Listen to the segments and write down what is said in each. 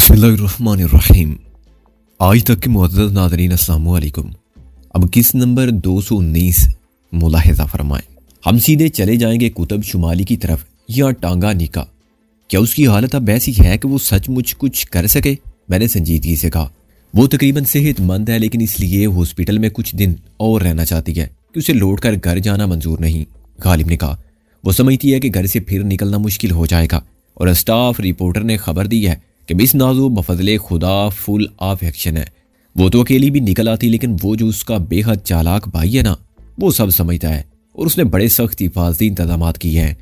बिस्मिल्लाहिर्रहमानिर्रहीम। आज तक के मुअज़्ज़ज़ नाज़रीन अस्सलामु अलैकुम। अब किस नंबर 219 मुलाहिज़ा फरमाएं। हम सीधे चले जाएंगे कुतुब शुमाली की तरफ या टांगा निका। क्या उसकी हालत अब ऐसी है कि वो सचमुच कुछ कर सके? मैंने संजीदगी से कहा। वो तकरीबन सेहतमंद है, लेकिन इसलिए हॉस्पिटल में कुछ दिन और रहना चाहती है कि उसे लौट कर घर जाना मंजूर नहीं। गालिब ने कहा। वो समझती है कि घर से फिर निकलना मुश्किल हो जाएगा और स्टाफ रिपोर्टर ने खबर दी है कि मिस नाज़ो बफज़ले खुदा फुल ऑफ एक्शन है। वो तो अकेली भी निकल आती, लेकिन वो जो उसका बेहद चालाक भाई है ना, वो सब समझता है और उसने बड़े सख्त हिफाजती इंतजाम किए हैं।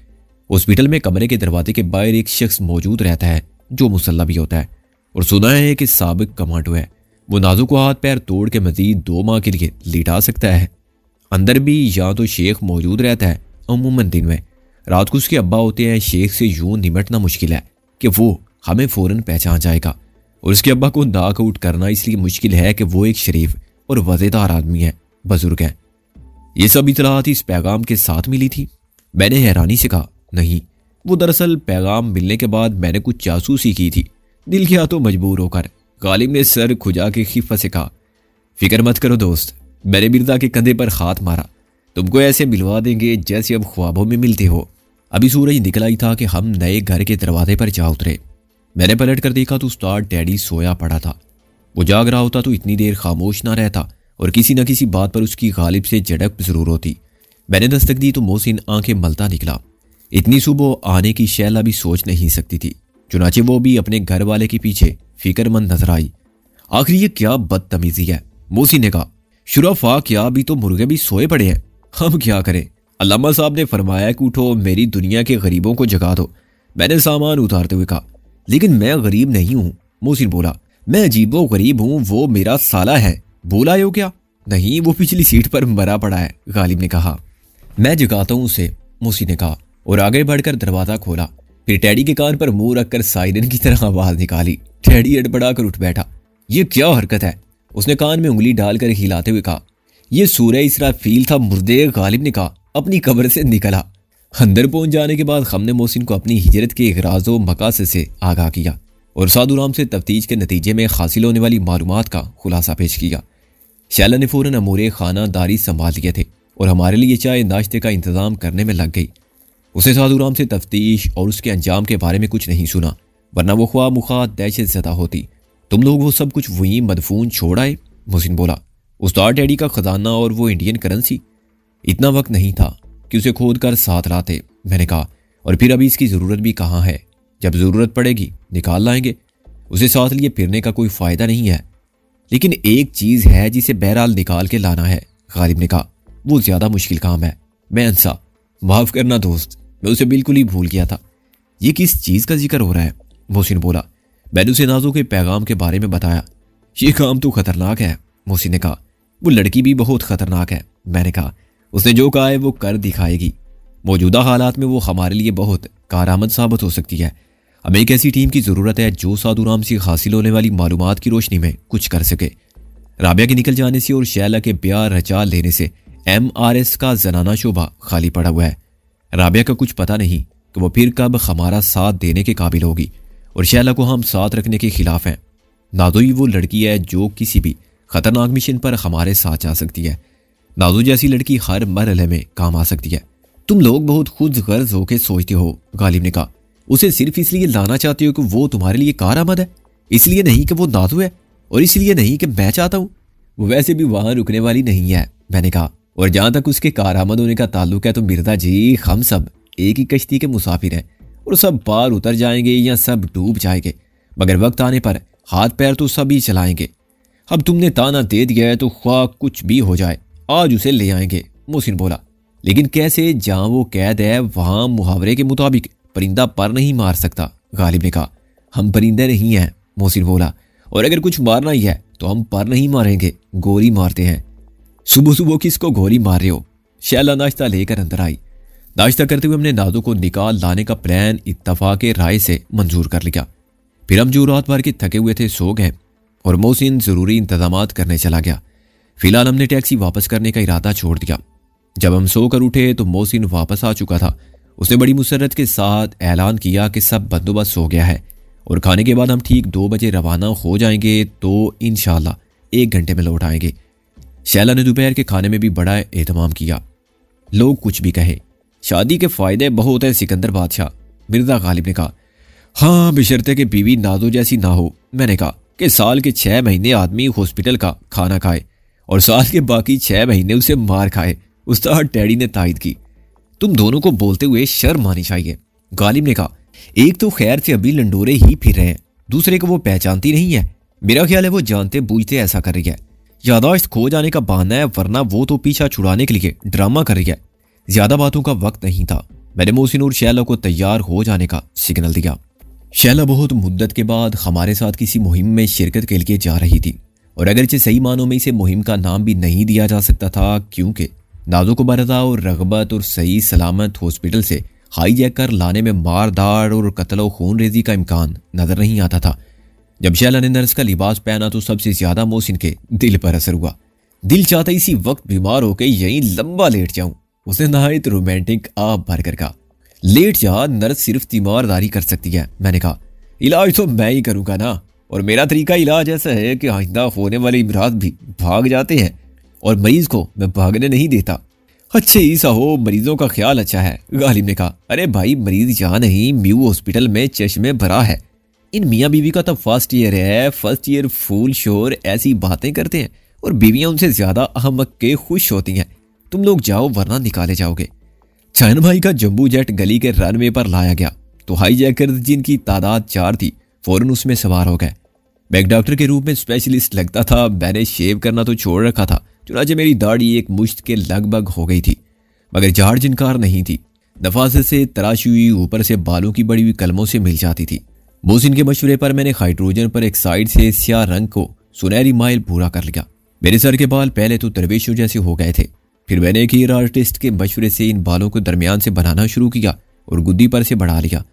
हॉस्पिटल में कमरे के दरवाजे के बाहर एक शख्स मौजूद रहता है जो मुसल्ला भी होता है और सुना है कि साबिक कमांडो है। वो नाज़ो को हाथ पैर तोड़ के मजीद 2 माह के लिए लिटा सकता है। अंदर भी या तो शेख मौजूद रहता है, अमूमन दिन में। रात को उसके अब्बा होते हैं। शेख से यूं निमटना मुश्किल है कि वो हमें फौरन पहचान जाएगा, और उसके अब्बा को नाक आउट करना इसलिए मुश्किल है कि वो एक शरीफ और वज़ेदार आदमी है, बुजुर्ग है। ये सब इतलात इस पैगाम के साथ मिली थी? मैंने हैरानी से कहा, नहीं। वो दरअसल पैगाम मिलने के बाद मैंने कुछ जासूसी की थी। दिल किया तो मजबूर होकर। गालिब ने सर खुजा के खिफत से कहा, फिक्र मत करो दोस्त। मैंने मिर्जा के कंधे पर हाथ मारा। तुमको ऐसे मिलवा देंगे जैसे अब ख्वाबों में मिलते हो। अभी सूरज निकला ही था कि हम नए घर के दरवाजे पर जा उतरे। मैंने पलट कर देखा तो उस्ताद डैडी सोया पड़ा था। वो जाग रहा होता तो इतनी देर खामोश ना रहता और किसी न किसी बात पर उसकी गालिब से झड़प जरूर होती। मैंने दस्तक दी तो मोहसिन आंखें मलता निकला। इतनी सुबह आने की शैला भी सोच नहीं सकती थी। चुनाचे वो भी अपने घर वाले के पीछे फिक्रमंद नजर आई। आखिर ये क्या बदतमीजी है? मोहसिन ने कहा, शुरफा क्या, अभी तो मुर्गे भी सोए पड़े हैं, हम क्या करें? अल्लामा साहब ने फरमाया कि उठो, मेरी दुनिया के गरीबों को जगा दो। मैंने सामान उतारते हुए कहा, लेकिन मैं गरीब नहीं हूं। मोहसिन बोला, मैं अजीबो गरीब हूं, वो मेरा साला है। बोला हो क्या? नहीं, वो पिछली सीट पर मरा पड़ा है, गालिब ने कहा। मैं जगाता हूं उसे, मोहसिन ने कहा और आगे बढ़कर दरवाजा खोला। फिर टैडी के कान पर मुंह रखकर साइरन की तरह आवाज निकाली। टैडी अड़बड़ा कर उठ बैठा। ये क्या हरकत है? उसने कान में उंगली डालकर हिलाते हुए कहा, यह सूरह इसराफील था मुर्दे। गालिब ने कहा, अपनी कब्र से निकला। अंदर पहुंच जाने के बाद हमने मोहसिन को अपनी हिजरत के इगराज़ो मकासद से आगाह किया और सादुराम से तफ्तीश के नतीजे में हासिल होने वाली मालूमात का खुलासा पेश किया। शैला ने फौरन अमूरे खानादारी संभाल लिए थे और हमारे लिए चाय नाश्ते का इंतजाम करने में लग गई। उसे सादुराम से तफ्तीश और उसके अंजाम के बारे में कुछ नहीं सुना, वरना वो ख्वाह मुखात दहशत ज़दा होती। तुम लोग वो सब कुछ वहीं मदफून छोड़ आए? मोहसिन बोला, उस्ताद डैडी का खजाना और वो इंडियन करेंसी। इतना वक्त नहीं था कि उसे खोद कर साथ लाते, मैंने कहा, और फिर अभी इसकी ज़रूरत भी कहाँ है? जब ज़रूरत पड़ेगी निकाल लाएंगे। उसे साथ लिए फिरने का कोई फ़ायदा नहीं है। लेकिन एक चीज़ है जिसे बहरहाल निकाल के लाना है, गालिब ने कहा। वो ज़्यादा मुश्किल काम है। मैं अंसा, माफ़ करना दोस्त, मैं उसे बिल्कुल ही भूल गया था। ये किस चीज़ का जिक्र हो रहा है? मोहसिन बोला। मैंने उसे नाज़ो के पैगाम के बारे में बताया। ये काम तो खतरनाक है, मोहसिन ने कहा। वो लड़की भी बहुत खतरनाक है, मैंने कहा। उसने जो कहा है वो कर दिखाएगी। मौजूदा हालात में वो हमारे लिए बहुत कारआमद साबित हो सकती है। हमें एक ऐसी टीम की ज़रूरत है जो सादुराम से हासिल होने वाली मालूमात की रोशनी में कुछ कर सके। राबिया के निकल जाने से और शैला के ब्याह रचा लेने से MRS का जनाना शोबा खाली पड़ा हुआ है। राबिया का कुछ पता नहीं कि वो फिर कब हमारा साथ देने के काबिल होगी, और शैला को हम साथ रखने के खिलाफ हैं। नाज़ो ही वो लड़की है जो किसी भी खतरनाक मिशन पर हमारे साथ जा सकती है। नाज़ो जैसी लड़की हर मरहले में काम आ सकती है। तुम लोग बहुत खुद गर्ज होकर सोचते हो, गालिब ने कहा। उसे सिर्फ इसलिए लाना चाहते हो कि वो तुम्हारे लिए कारआमद है, इसलिए नहीं कि वो नाज़ो है, और इसलिए नहीं कि मैं चाहता हूँ। वो वैसे भी वहां रुकने वाली नहीं है, मैंने कहा। और जहां तक उसके कारआमद होने का ताल्लुक है तो मिर्जा जी, हम सब एक ही कश्ती के मुसाफिर हैं और सब पार उतर जाएंगे या सब डूब जाएंगे, मगर वक्त आने पर हाथ पैर तो सभी चलाएंगे। अब तुमने ताना दे दिया है तो ख्वाह कुछ भी हो जाए आज उसे ले आएंगे, मोहसिन बोला। लेकिन कैसे? जहां वो कैद है वहां मुहावरे के मुताबिक परिंदा पर नहीं मार सकता, गालिब ने कहा। हम परिंदे नहीं हैं, मोहसिन बोला, और अगर कुछ मारना ही है तो हम पर नहीं मारेंगे, गोली मारते हैं। सुबह सुबह किसको गोली मार रहे हो? शैला नाश्ता लेकर अंदर आई। नाश्ता करते हुए हमने नाज़ो को निकाल लाने का प्लान इत्तफाक राय से मंजूर कर लिया। फिर हम जो रात भर के थके हुए थे सो गए और मोहसिन ज़रूरी इंतजामात करने चला गया। फिलहाल हमने टैक्सी वापस करने का इरादा छोड़ दिया। जब हम सोकर उठे तो मोहसिन वापस आ चुका था। उसने बड़ी मुसर्रत के साथ ऐलान किया कि सब बंदोबस्त हो गया है और खाने के बाद हम ठीक 2 बजे रवाना हो जाएंगे, तो इंशाल्लाह 1 घंटे में लौट आएंगे। शैला ने दोपहर के खाने में भी बड़ा एहतमाम किया। लोग कुछ भी कहे, शादी के फायदे बहुत है सिकंदर बादशाह, मिर्जा गालिब ने कहा। हाँ, बशर्ते कि बीवी नादो जैसी ना हो। मैंने कहा कि साल के 6 महीने आदमी हॉस्पिटल का खाना खाए और साल के बाकी 6 महीने उसे मार खाए, उस्ताद टैडी ने तायद की। तुम दोनों को बोलते हुए शर्म आनी चाहिए, गालिब ने कहा। एक तो खैर से अभी लंडोरे ही फिर रहे हैं, दूसरे को वो पहचानती नहीं है। मेरा ख्याल है वो जानते बूझते ऐसा कर रही है। यादाश्त खो जाने का बहाना है, वरना वो तो पीछा छुड़ाने के लिए ड्रामा कर रही है। ज्यादा बातों का वक्त नहीं था। मैंने मोहसिन और शैला को तैयार हो जाने का सिग्नल दिया। शैला बहुत मुद्दत के बाद हमारे साथ किसी मुहिम में शिरकत के लिए जा रही थी, और अगरचे सही मानों में इसे मुहिम का नाम भी नहीं दिया जा सकता था, क्योंकि नाजो को बरदा और रगबत और सही सलामत हॉस्पिटल से हाईजैक कर लाने में मार धाड़ और कत्ल और खून रेजी का इम्कान नजर नहीं आता था। जब शैला ने नर्स का लिबास पहना तो सबसे ज्यादा मोहसिन के दिल पर असर हुआ। दिल चाहता इसी वक्त बीमार होकर यहीं लंबा लेट जाऊं। उसने नहायत रोमांटिक आप भरकर कहा। लेट जा, नर्स सिर्फ तीमारदारी कर सकती है। मैंने कहा, इलाज तो मैं ही करूंगा ना, और मेरा तरीका इलाज ऐसा है कि आइंदा होने वाले इमराज भी भाग जाते हैं और मरीज को मैं भागने नहीं देता। अच्छे ही साहो, मरीजों का ख्याल अच्छा है, गालिब ने कहा। अरे भाई, मरीज यहाँ नहीं, म्यू हॉस्पिटल में चश्मे भरा है। इन मियाँ बीवी का तो फर्स्ट ईयर है, फर्स्ट ईयर फूल शोर ऐसी बातें करते हैं और बीवियां उनसे ज्यादा अहमक के खुश होती हैं। तुम लोग जाओ वरना निकाले जाओगे। चायन भाई का जंबू जेट गली के रनवे पर लाया गया तो हाईजैकर जिनकी तादाद 4 थी फौरन उसमें सवार हो गए। मैं एक डॉक्टर के रूप में स्पेशलिस्ट लगता था। मैंने शेव करना तो छोड़ रखा था, चुनाचे मेरी दाढ़ी एक मुश्त के लगभग हो गई थी, मगर झाड़ जिनकार नहीं थी। नफासत से तराशी हुई ऊपर से बालों की बड़ी हुई कलमों से मिल जाती थी। मोहसिन के मशवरे पर मैंने हाइड्रोजन पर एक साइड से स्याह रंग को सुनहरी माइल पूरा कर लिया। मेरे सर के बाल पहले तो दरवेशों जैसे हो गए थे, फिर मैंने एक हेयर आर्टिस्ट के मशवरे से इन बालों को दरमियान से बनाना शुरू किया और गुद्दी पर से बढ़ा लिया।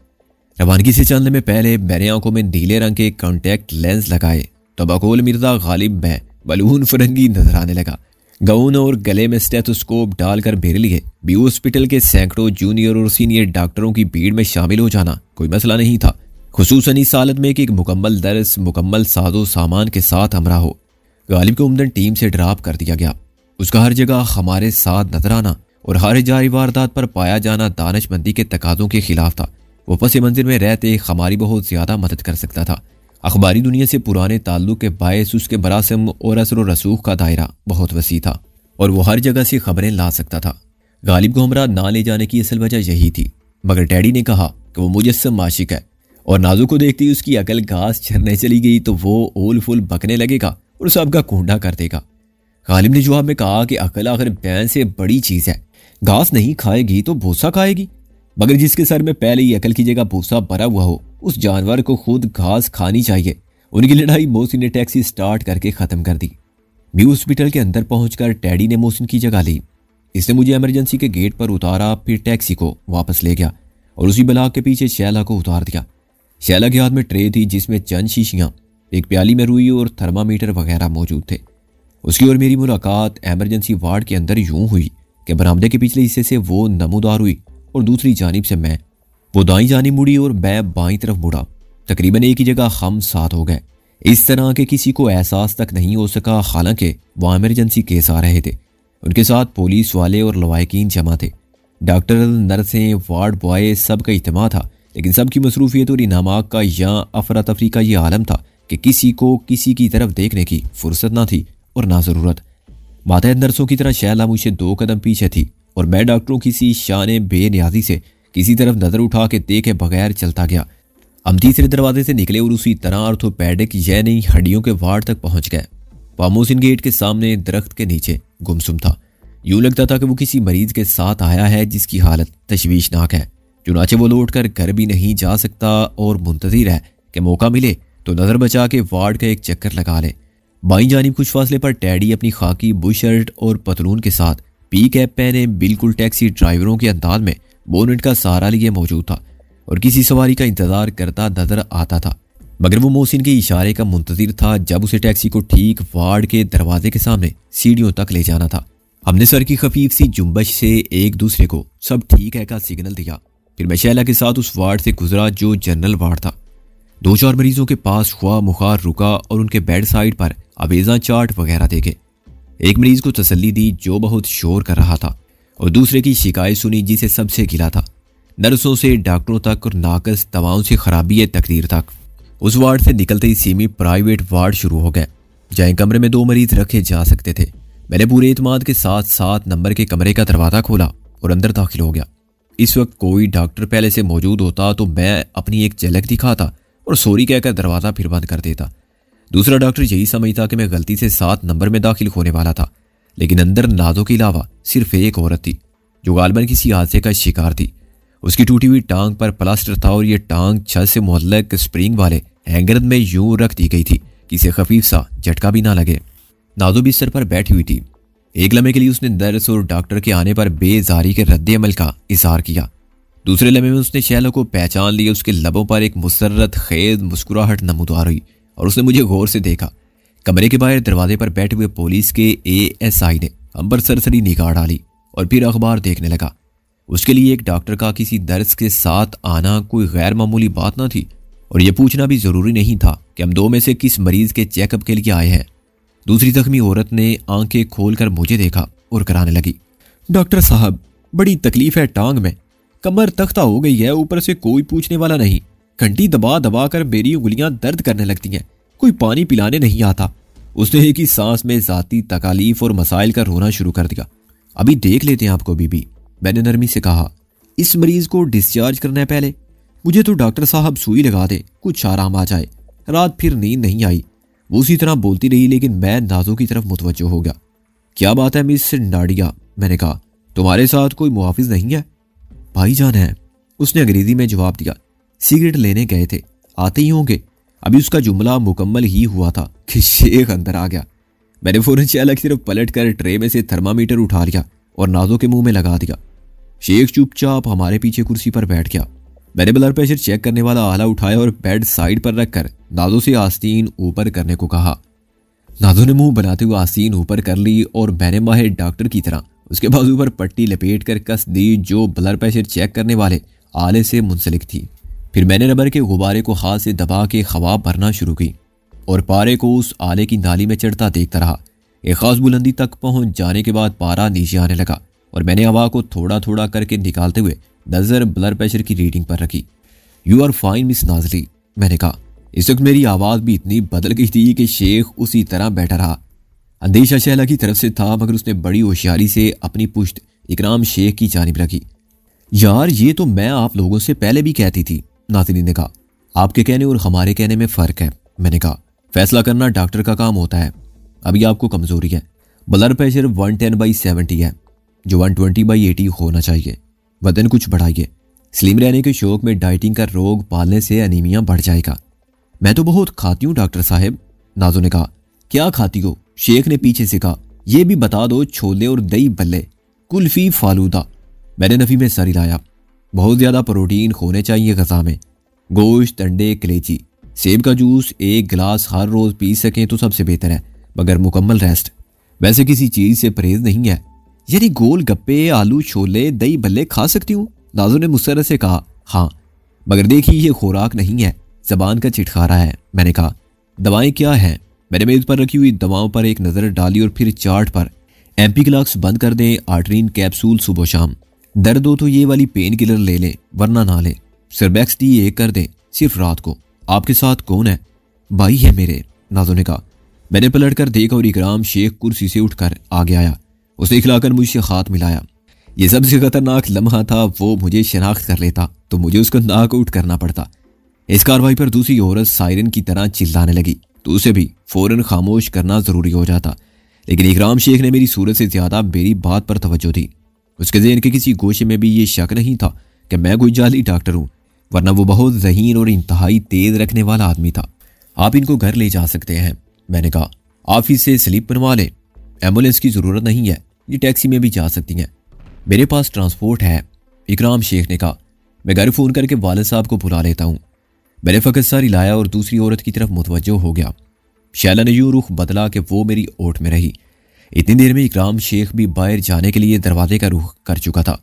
रवानगी से चलने में पहले मैंने आंखों में नीले रंग के कॉन्टैक्ट लेंस लगाए तो बकौल मिर्जा गालिब में बलून फरंगी नजर आने लगा। गाउन और गले में स्टेथोस्कोप डालकर मेरे लिए बी हॉस्पिटल के सैकड़ों जूनियर और सीनियर डॉक्टरों की भीड़ में शामिल हो जाना कोई मसला नहीं था, खुसूसन इस हालत में कि एक मुकम्मल दर्स मुकम्मल साजो सामान के साथ हमरा हो। गालिब को उम्दन टीम से ड्रॉप कर दिया गया। उसका हर जगह हमारे साथ नजर आना और हर जारी वारदात पर पाया जाना दानिशमंदी के तकाजों के खिलाफ था। वो पस मंजिर में रहते हमारी बहुत ज्यादा मदद कर सकता था। अखबारी दुनिया से पुराने ताल्लुक के बायस उसके बरासम और असर व रसूख का दायरा बहुत वसी था और वो हर जगह से खबरें ला सकता था। गालिब को हमरा ना ले जाने की असल वजह यही थी, मगर डैडी ने कहा कि वो मुजस्सम आशिक है और नाजू को देखती उसकी अकल घास चरने चली गई तो वो ओल फुल बकने लगेगा और सबका कूंडा कर देगा। गालिब ने जवाब में कहा कि अकल आखिर बैन से बड़ी चीज है, घास नहीं खाएगी तो भूसा खाएगी, मगर जिसके सर में पहले ही अकल की जगह भूसा भरा हुआ हो उस जानवर को खुद घास खानी चाहिए। उनकी लड़ाई मोहसिन ने टैक्सी स्टार्ट करके खत्म कर दी। म्यू हॉस्पिटल के अंदर पहुंचकर टैडी ने मोहसिन की जगह ली। इसने मुझे इमरजेंसी के गेट पर उतारा, फिर टैक्सी को वापस ले गया और उसी ब्लॉक के पीछे शैला को उतार दिया। शैला के हाथ में ट्रे थी जिसमें चंद शीशियां, एक प्याली में रुई और थर्मामीटर वगैरह मौजूद थे। उसकी और मेरी मुलाकात इमरजेंसी वार्ड के अंदर यूं हुई कि बरामदे के पिछले हिस्से से वो नमूदार हुई और दूसरी जानिब से मैं। वो दाईं जानिब मुड़ी और मैं बाईं तरफ मुड़ा। तकरीबन एक ही जगह हम साथ हो गए। इस तरह के किसी को एहसास तक नहीं हो सका, हालांकि वहाँ इमरजेंसी केस आ रहे थे। उनके साथ पुलिस वाले और लवाकिन जमा थे, डॉक्टर, नर्सें, वार्ड बॉय, सब का इज्तिमा था। लेकिन सबकी मसरूफियत और इनामात का या अफरा तफरी का ये आलम था कि किसी को किसी की तरफ देखने की फुर्सत ना थी और ना ज़रूरत। मातहत नर्सों की तरह शैला मुझसे 2 कदम पीछे थी और मैं डॉक्टरों की सी शान बेनियाजी से किसी तरफ नजर उठा के देखे बगैर चलता गया। हम तीसरे दरवाजे से निकले और उसी तरह ऑर्थोपेडिक यानी हड्डियों के वार्ड तक पहुंच गए। मोहसिन गेट के सामने दरख्त के नीचे गुमसुम था। यूं लगता था कि वो किसी मरीज के साथ आया है जिसकी हालत तशवीशनाक है। चुनाचे वो लौट कर घर भी नहीं जा सकता और मुंतजिर है कि मौका मिले तो नजर बचा के वार्ड का एक चक्कर लगा ले। बाईं जानिब कुछ फासले पर टैडी अपनी खाकी बुश शर्ट और पतलून के साथ पी कैप पहने बिल्कुल टैक्सी ड्राइवरों के अंदाज में बोनेट का सहारा लिए मौजूद था और किसी सवारी का इंतजार करता नजर आता था। मगर वो मोहसिन के इशारे का मुंतजिर था जब उसे टैक्सी को ठीक वार्ड के दरवाजे के सामने सीढ़ियों तक ले जाना था। हमने सर की खफीफ सी जुम्बश से एक दूसरे को सब ठीक है का सिग्नल दिया। फिर मैं शैला के साथ उस वार्ड से गुजरा जो जनरल वार्ड था। 2-4 मरीजों के पास ख्वाह मुखार रुका और उनके बेड साइड पर अवेजा चार्ट वगैरह देखे। एक मरीज को तसल्ली दी जो बहुत शोर कर रहा था, और दूसरे की शिकायत सुनी जिसे सबसे गिला था, नर्सों से डॉक्टरों तक और नाकस दवाओं से खराबी तकदीर तक। उस वार्ड से निकलते ही सेमी प्राइवेट वार्ड शुरू हो गए, जहाँ कमरे में 2 मरीज रखे जा सकते थे। मैंने पूरे एतमाद के साथ 7 नंबर के कमरे का दरवाज़ा खोला और अंदर दाखिल हो गया। इस वक्त कोई डॉक्टर पहले से मौजूद होता तो मैं अपनी एक झलक दिखाता और सॉरी कहकर दरवाज़ा फिर बंद कर देता। दूसरा डॉक्टर यही समझता कि मैं गलती से 7 नंबर में दाखिल होने वाला था, लेकिन अंदर नाजों के अलावा सिर्फ एक औरत थी जो गालिबन किसी हादसे का शिकार थी। उसकी टूटी हुई टांग पर प्लास्टर था और ये टांग छत से मुअल्लक स्प्रिंग वाले हैंगर में यूं रख दी गई थी कि इसे खफीफ सा झटका भी ना लगे। नाजो बिस्तर पर बैठी हुई थी। एक लम्हे के लिए उसने नर्स और डॉक्टर के आने पर बेजारी के रद्द अमल का इज़हार किया। दूसरे लम्हे में उसने शैलो को पहचान लिया। उसके लबों पर एक मुसर्रत खेद मुस्कुराहट नमूदार हुई और उसने मुझे गौर से देखा। कमरे के बाहर दरवाजे पर बैठे हुए पुलिस के ASI ने हम पर सरसरी निगाह डाली और फिर अखबार देखने लगा। उसके लिए एक डॉक्टर का किसी दर्ज के साथ आना कोई गैर मामूली बात ना थी, और यह पूछना भी जरूरी नहीं था कि हम 2 में से किस मरीज के चेकअप के लिए आए हैं। दूसरी जख्मी औरत ने आंखें खोलकर मुझे देखा और कराने लगी, डॉक्टर साहब बड़ी तकलीफ है टांग में, कमर तख्ता हो गई है, ऊपर से कोई पूछने वाला नहीं, घंटी दबा दबा कर मेरी उंगलियां दर्द करने लगती हैं, कोई पानी पिलाने नहीं आता। उसने एक ही सांस में जाती तकालीफ और मसाइल का रोना शुरू कर दिया। अभी देख लेते हैं आपको बीबी, मैंने नरमी से कहा। इस मरीज को डिस्चार्ज करना है पहले, मुझे तो डॉक्टर साहब सुई लगा दे, कुछ आराम आ जाए। रात फिर नींद नहीं आई। वो उसी तरह बोलती रही, लेकिन मैं नाजो की तरफ मुतवज्जो हो गया। क्या बात है मिस नाडिया, मैंने कहा, तुम्हारे साथ कोई मुहाफिज नहीं है? भाईजान है, उसने अंग्रेजी में जवाब दिया। सिगरेट लेने गए थे, आते ही होंगे। अभी उसका जुमला मुकम्मल ही हुआ था कि शेख अंदर आ गया। मैंने फौरन चालक सिर्फ पलट कर ट्रे में से थर्मामीटर उठा लिया और नाजो के मुंह में लगा दिया। शेख चुपचाप हमारे पीछे कुर्सी पर बैठ गया। मैंने ब्लड प्रेशर चेक करने वाला आला उठाया और बेड साइड पर रखकर नाजो से आस्तीन ऊपर करने को कहा। नाजो ने मुंह बनाते हुए आस्तीन ऊपर कर ली और मैंने माहिर डॉक्टर की तरह उसके बाजू पर पट्टी लपेट कर कस दी जो ब्लड प्रेशर चेक करने वाले आले से मुंसलिक थी। फिर मैंने रबर के गुब्बारे को हाथ से दबा के हवा भरना शुरू की और पारे को उस आले की नाली में चढ़ता देखता रहा। एक खास बुलंदी तक पहुंच जाने के बाद पारा नीचे आने लगा और मैंने हवा को थोड़ा थोड़ा करके निकालते हुए नजर ब्लड प्रेशर की रीडिंग पर रखी। यू आर फाइन मिस नाजरी, मैंने कहा। इस वक्त मेरी आवाज़ भी इतनी बदल गई थी कि शेख उसी तरह बैठा रहा। अंदेशा शहला की तरफ से था, मगर उसने बड़ी होशियारी से अपनी पुश्त इकराम शेख की जानिब रखी। यार ये तो मैं आप लोगों से पहले भी कहती थी, नाज़रीन ने कहा। आपके कहने और हमारे कहने में फ़र्क है, मैंने कहा। फैसला करना डॉक्टर का काम होता है। अभी आपको कमज़ोरी है। ब्लड प्रेशर 110/70 है, जो 120/80 होना चाहिए। वजन कुछ बढ़ाइए। स्लिम रहने के शौक में डाइटिंग का रोग पालने से अनीमिया बढ़ जाएगा। मैं तो बहुत खाती हूँ डॉक्टर साहब, नाजो ने कहा। क्या खाती हो? शेख ने पीछे से कहा। यह भी बता दो, छोले और दही बल्ले, कुल्फी, फालूदा। मैंने नफी में सर हिलाया। बहुत ज़्यादा प्रोटीन होने चाहिए ग़ज़ा में। गोश्त, अंडे, कलेची, सेब का जूस 1 गिलास हर रोज़ पी सकें तो सबसे बेहतर है, मगर मुकम्मल रेस्ट। वैसे किसी चीज़ से परहेज नहीं है। यानी गोल गप्पे, आलू, छोले, दही बल्ले खा सकती हूँ? नाजो ने मुसर्रत से कहा। हाँ, मगर देखिए ये खुराक नहीं है, ज़बान का चिटखारा है, मैंने कहा। दवाएं क्या हैं? मैंने मेज़ पर रखी हुई दवाओं पर एक नज़र डाली और फिर चार्ट पर। एम्पिक्लॉक्स बंद कर दें, आर्ट्रीन कैप्सूल सुबह शाम। दर्द हो तो ये वाली पेन किलर ले लें, वरना ना लें। सर्बैक्स टी 1 कर दें, सिर्फ रात को। आपके साथ कौन है? भाई है मेरे, नाजो ने कहा। मैंने पलट कर देखा और इकराम शेख कुर्सी से उठकर आगे आया। उसने खिलाकर मुझसे हाथ मिलाया। यह सबसे खतरनाक लम्हा था। वो मुझे शनाख्त कर लेता तो मुझे उसका नाक आउट करना पड़ता। इस कार्रवाई पर दूसरी औरत सायरन की तरह चिल्लाने लगी तो उसे भी फौरन खामोश करना जरूरी हो जाता। लेकिन इकराम शेख ने मेरी सूरत से ज्यादा मेरी बात पर तवज्जो दी। उसके ज़हन के किसी गोशे में भी ये शक नहीं था कि मैं कोई जाली डॉक्टर हूँ, वरना वो बहुत ज़हीन और इंतहाई तेज रखने वाला आदमी था। आप इनको घर ले जा सकते हैं, मैंने कहा। ऑफिस से स्लिप बनवा लें, एम्बुलेंस की ज़रूरत नहीं है, ये टैक्सी में भी जा सकती हैं। मेरे पास ट्रांसपोर्ट है, इकराम शेख ने कहा। मैं घर फ़ोन करके वालिद साहब को बुला लेता हूँ। मैंने फ़कत सारी लाया और दूसरी औरत की तरफ मुतवज्जो हो गया। शैला ने यूँ रुख बदला कि वो मेरी ओट में रही। इतनी देर में इकराम शेख भी बाहर जाने के लिए दरवाजे का रुख कर चुका था।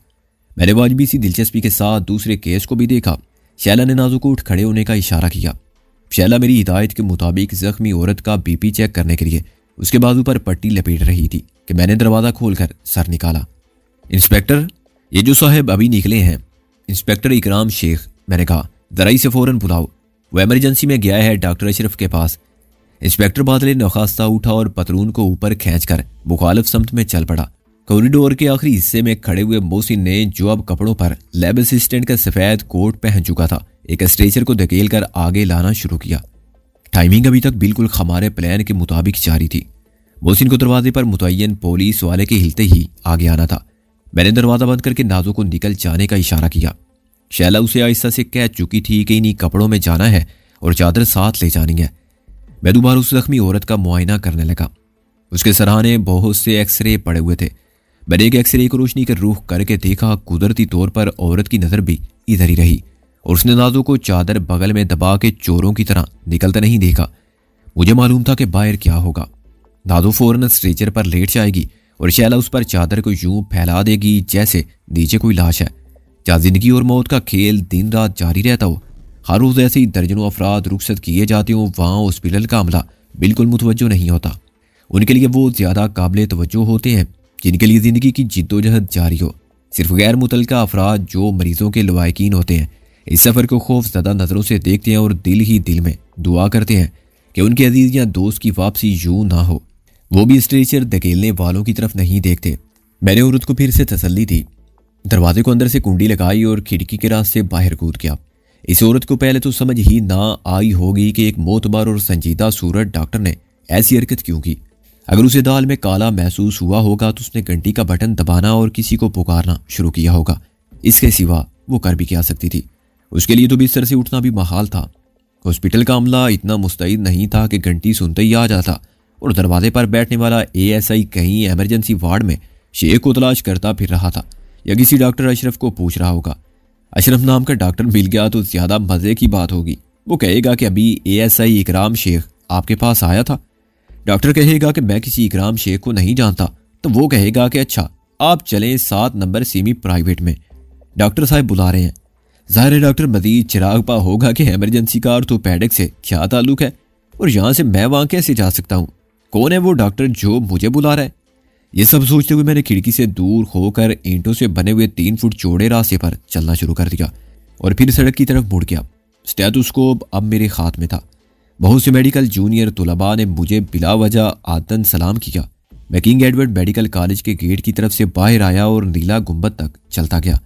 मैंने वाजबी सी दिलचस्पी के साथ दूसरे केस को भी देखा। शैला ने नाजो को उठ खड़े होने का इशारा किया। शैला मेरी हिदायत के मुताबिक जख्मी औरत का बीपी चेक करने के लिए उसके बाजू पर पट्टी लपेट रही थी कि मैंने दरवाज़ा खोलकर सर निकाला। इंस्पेक्टर, ये जो साहब अभी निकले हैं, इंस्पेक्टर इकराम शेख, मैंने कहा। ज़रा इसे फ़ौरन बुलाओ, वो एमरजेंसी में गया है डॉक्टर अशरफ के पास। इंस्पेक्टर बादल नखास्ता उठा और पतलून को ऊपर खींचकर मुखालिफ समत में चल पड़ा। कॉरिडोर के आखिरी हिस्से में खड़े हुए मोहसिन ने, जो अब कपड़ों पर लैब असिस्टेंट का सफ़ेद कोट पहन चुका था, एक स्ट्रेचर को धकेल कर आगे लाना शुरू किया। टाइमिंग अभी तक बिल्कुल हमारे प्लान के मुताबिक जारी थी। मोहसिन को दरवाजे पर मुतय्यन पुलिस वाले के हिलते ही आगे आना था। मैंने दरवाज़ा बंद करके नाजो को निकल जाने का इशारा किया। शैला उसे आहिस्ता से कह चुकी थी कि इन्हीं कपड़ों में जाना है और चादर साथ ले जानी है। मैं दोबारा उस जख्मी औरत का मुआयना करने लगा। उसके सराहने बहुत से एक्सरे पड़े हुए थे। मैंने एक एक्सरे को रोशनी का रुख करके देखा। कुदरती तौर पर औरत की नज़र भी इधर ही रही और उसने नाजो को चादर बगल में दबा के चोरों की तरह निकलता नहीं देखा। मुझे मालूम था कि बाहर क्या होगा। नाजो फौरन स्ट्रेचर पर लेट जाएगी और शैला उस पर चादर को यूं फैला देगी जैसे नीचे कोई लाश है। जहाँ जिंदगी और मौत का खेल दिन रात जारी रहता हो, हर रोज़ ऐसे ही दर्जनों अफराद रुखसत किए जाते हों, वहाँ हॉस्पिटल का अमला बिल्कुल मुतवज्जो नहीं होता। उनके लिए वो ज़्यादा काबिल तवज्जो होते हैं जिनके लिए ज़िंदगी की जिद्दोजहद जारी हो। सिर्फ गैर मुतल्लिका अफराद जो मरीजों के लवाकिन होते हैं, इस सफ़र को खौफज़दा नज़रों से देखते हैं और दिल ही दिल में दुआ करते हैं कि उनके अजीज़ या दोस्त की वापसी यूं ना हो। वो भी स्ट्रेचर धकेलने वालों की तरफ नहीं देखते। मैंने औरत को फिर से तसल्ली दी, दरवाजे को अंदर से कुंडी लगाई और खिड़की के रास्ते बाहर कूद गया। इस औरत को पहले तो समझ ही ना आई होगी कि एक मोतबर और संजीदा सूरत डॉक्टर ने ऐसी हरकत क्यों की। अगर उसे दाल में काला महसूस हुआ होगा तो उसने घंटी का बटन दबाना और किसी को पुकारना शुरू किया होगा। इसके सिवा वो कर भी क्या सकती थी। उसके लिए तो बिस्तर से उठना भी महाल था। हॉस्पिटल का अमला इतना मुस्तैद नहीं था कि घंटी सुनते ही आ जाता और दरवाजे पर बैठने वाला ASI कहीं एमरजेंसी वार्ड में शेख को तलाश करता फिर रहा था या किसी डॉक्टर अशरफ को पूछ रहा होगा। अशरफ नाम का डॉक्टर मिल गया तो ज़्यादा मज़े की बात होगी। वो कहेगा कि अभी ASI इकराम शेख आपके पास आया था। डॉक्टर कहेगा कि मैं किसी इकराम शेख को नहीं जानता, तो वो कहेगा कि अच्छा आप चलें 7 नंबर सेमी प्राइवेट में, डॉक्टर साहब बुला रहे हैं। ज़ाहिर डॉक्टर मजीद चिराग पा होगा कि एमरजेंसी का ऑर्थोपेडिक से क्या ताल्लुक है और यहाँ से मैं वहाँ कैसे जा सकता हूँ। कौन है वो डॉक्टर जो मुझे बुला रहा है। ये सब सोचते हुए मैंने खिड़की से दूर होकर ईंटों से बने हुए 3 फुट चौड़े रास्ते पर चलना शुरू कर दिया और फिर सड़क की तरफ मुड़ गया। स्टेथोस्कोप अब मेरे हाथ में था। बहुत से मेडिकल जूनियर तुलबा ने मुझे बिला वजह आदतन सलाम किया। मैं किंग एडवर्ड मेडिकल कॉलेज के गेट की तरफ से बाहर आया और नीला गुंबद तक चलता गया।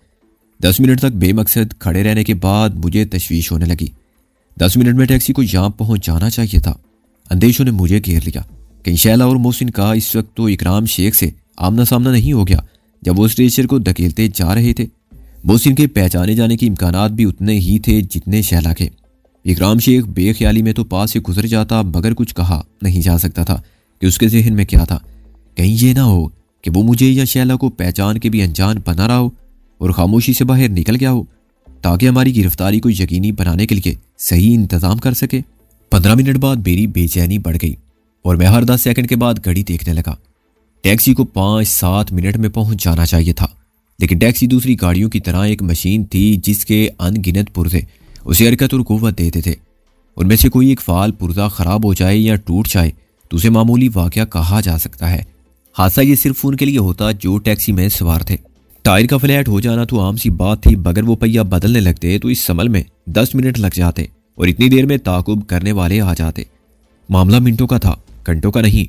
10 मिनट तक बेमकसद खड़े रहने के बाद मुझे तशवीश होने लगी। 10 मिनट में टैक्सी को यहाँ पहुँच जाना चाहिए था। अंदेशों ने मुझे घेर लिया। कहीं शैला और मोहसिन का इस वक्त तो इकराम शेख से आमना सामना नहीं हो गया जब वो स्ट्रेचर को धकेलते जा रहे थे। मोहसिन के पहचाने जाने के इम्कानात भी उतने ही थे जितने शैला के। इकराम शेख बेख्याली में तो पास से गुजर जाता मगर कुछ कहा नहीं जा सकता था कि उसके जहन में क्या था। कहीं ये ना हो कि वो मुझे या शैला को पहचान के भी अनजान बना रहा हो और खामोशी से बाहर निकल गया हो ताकि हमारी गिरफ्तारी को यकीनी बनाने के लिए सही इंतजाम कर सके। 15 मिनट बाद मेरी बेचैनी बढ़ गई और मैं हर 10 सेकंड के बाद घड़ी देखने लगा। टैक्सी को 5-7 मिनट में पहुंच जाना चाहिए था, लेकिन टैक्सी दूसरी गाड़ियों की तरह एक मशीन थी जिसके अनगिनत पुर्जे उसे हरकत और कुव्वत देते थे। उनमें से कोई एक फाल पुर्जा खराब हो जाए या टूट जाए तो उसे मामूली वाकया कहा जा सकता है। हादसा ये सिर्फ उनके लिए होता जो टैक्सी में सवार थे। टायर का फ्लैट हो जाना तो आम सी बात थी, मगर वो पहिया बदलने लगते तो इस अमल में 10 मिनट लग जाते और इतनी देर में ताकुब करने वाले आ जाते। मामला मिनटों का था, घंटों का नहीं।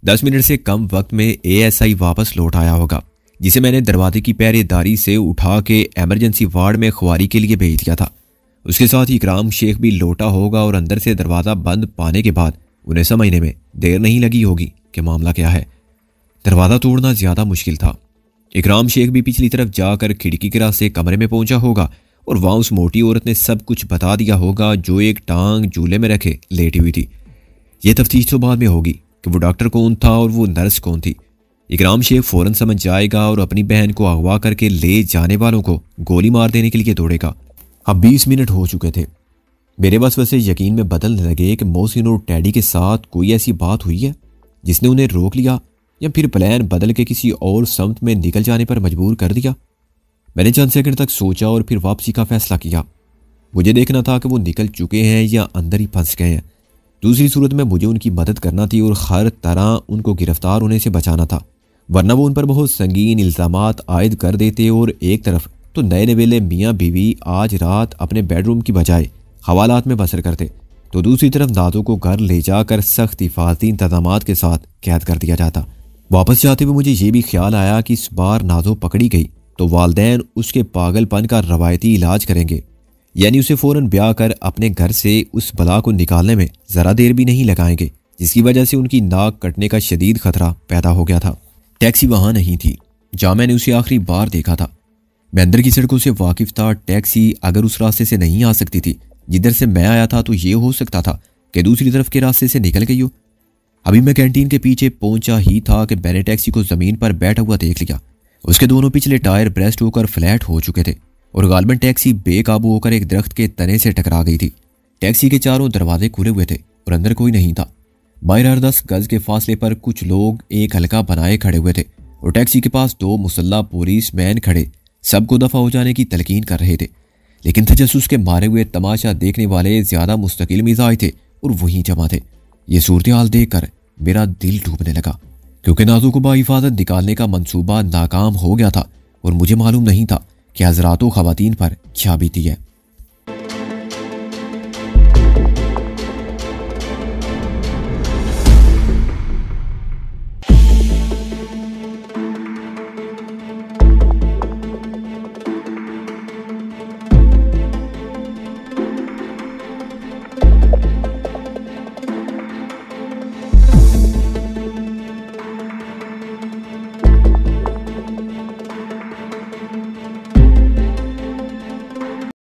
10 मिनट से कम वक्त में ASI वापस लौट आया होगा, जिसे मैंने दरवाजे की पहरेदारी से उठा के एमरजेंसी वार्ड में ख्वारी के लिए भेज दिया था। उसके साथ ही इकराम शेख भी लौटा होगा और अंदर से दरवाज़ा बंद पाने के बाद उन्हें समझने में देर नहीं लगी होगी कि मामला क्या है। दरवाज़ा तोड़ना ज़्यादा मुश्किल था। इकराम शेख भी पिछली तरफ जाकर खिड़की के रास्ते कमरे में पहुंचा होगा और वहाँ उस मोटी औरत ने सब कुछ बता दिया होगा जो एक टांग झूले में रखे लेटी हुई थी। यह तफ्तीश तो बाद में होगी कि वो डॉक्टर कौन था और वो नर्स कौन थी। इकराम शेख फौरन समझ जाएगा और अपनी बहन को अगवा करके ले जाने वालों को गोली मार देने के लिए दौड़ेगा। अब 20 मिनट हो चुके थे। मेरे वसवसे यकीन में बदलने लगे कि मोहसिन और टैडी के साथ कोई ऐसी बात हुई है जिसने उन्हें रोक लिया या फिर प्लान बदल के किसी और समत में निकल जाने पर मजबूर कर दिया। मैंने चंद सेकंड तक सोचा और फिर वापसी का फैसला किया। मुझे देखना था कि वो निकल चुके हैं या अंदर ही फंस गए हैं। दूसरी सूरत में मुझे उनकी मदद करना थी और हर तरह उनको गिरफ्तार होने से बचाना था, वरना वो उन पर बहुत संगीन इल्ज़ामात आयद कर देते। और एक तरफ तो नए नवेले मियाँ बीवी आज रात अपने बेडरूम की बजाय हवालात में बसर करते, तो दूसरी तरफ नाजो को घर ले जाकर सख्त हिफाजती इंतजामात के साथ कैद कर दिया जाता। वापस जाते हुए मुझे ये भी ख्याल आया कि इस बार नाजो पकड़ी गई तो वालदैन उसके पागलपन का रवायती इलाज करेंगे, यानी उसे फ़ौरन ब्याह कर अपने घर से उस बला को निकालने में ज़रा देर भी नहीं लगाएंगे, जिसकी वजह से उनकी नाक कटने का शदीद खतरा पैदा हो गया था। टैक्सी वहाँ नहीं थी जहाँ मैंने उसे आखिरी बार देखा था। मैं अंदर की सड़कों से वाकिफ था। टैक्सी अगर उस रास्ते से नहीं आ सकती थी जिधर से मैं आया था, तो ये हो सकता था कि दूसरी तरफ के रास्ते से निकल गई हो। अभी मैं कैंटीन के पीछे पहुंचा ही था कि मैंने टैक्सी को ज़मीन पर बैठा हुआ देख लिया। उसके दोनों पिछले टायर ब्रेस्ट होकर फ्लैट हो चुके थे और गालबन टैक्सी बेकाबू होकर एक दरख्त के तने से टकरा गई थी। टैक्सी के चारों दरवाजे खुले हुए थे और अंदर कोई नहीं था। बाहर 10 गज के फासले पर कुछ लोग एक हल्का बनाए खड़े हुए थे और टैक्सी के पास 2 मुसल्ला पुलिस मैन खड़े सबको दफा हो जाने की तलकीन कर रहे थे। लेकिन तजस्सुस के मारे हुए तमाशा देखने वाले ज्यादा मुस्तकिल मिजाज थे और वहीं जमा थे। ये सूरत हाल देखकर मेरा दिल डूबने लगा, क्योंकि नाजो को बाहिफाजत निकालने का मंसूबा नाकाम हो गया था और मुझे मालूम नहीं था कि हजरातों खवातीन पर क्या बीती है।